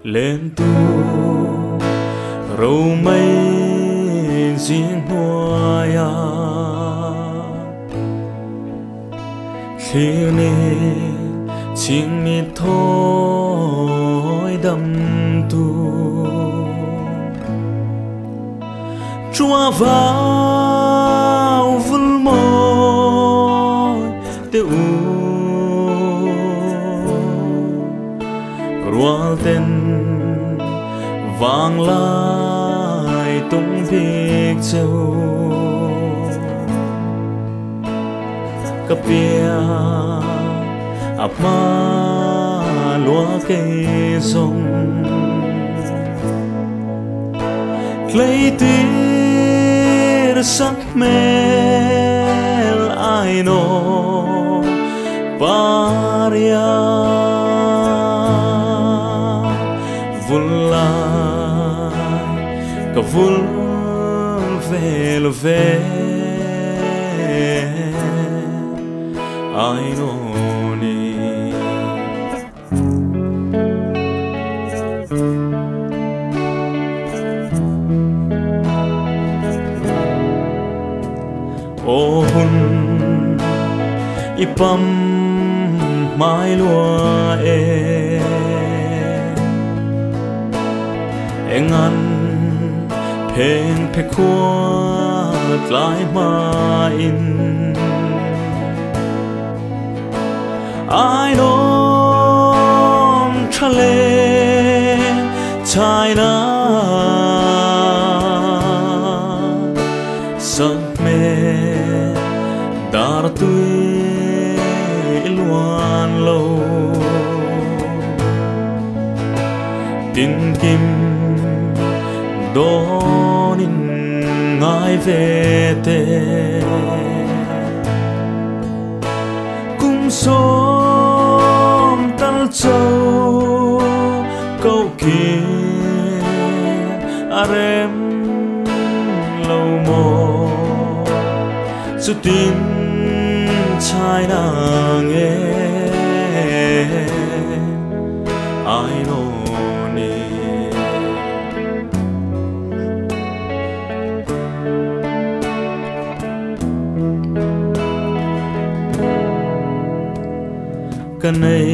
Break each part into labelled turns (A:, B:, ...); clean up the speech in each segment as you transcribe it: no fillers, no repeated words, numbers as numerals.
A: lên tu râu mây riêng hoa ya khi nê chính mi thôi đâm tu chúa vào vun môi tiêu ruột tên vang lại tung phiệt châu cặp bia áp ma lúa cây rồng lấy tia sắc mel Ainawni paria vun lại cả vun về Ainawni ô hun ipam mai lúa engan phèn phê khuat lại mà in ai nôm cha lê chai na sắc mê dar tui loan lâu tin kim donin ngai về te cung som tal châu câu kia arem lâu mồ sự tin chai nàng nghe Ainawni cái này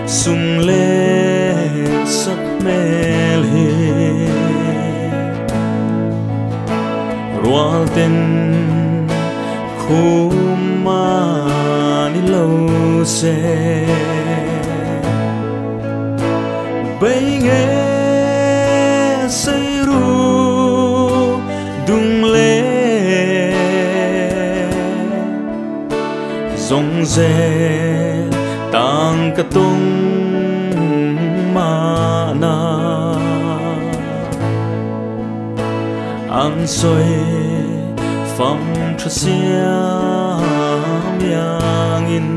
A: sung lên sắc mel hi rual tên khumani lâu se bay nghe say ru đung lê rong rê tang cả tung mà na ăn xoay pham cho xiêm yang in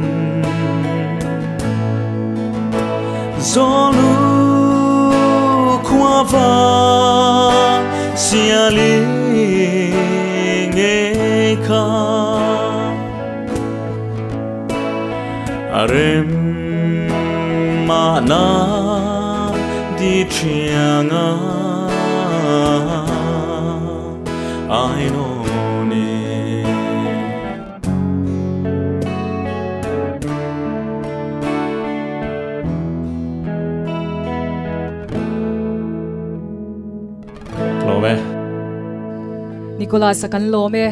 A: gió lu qua va xia li nghe kha arem ma na đi chiang a Ainawni lo me
B: Nicolas akan lo me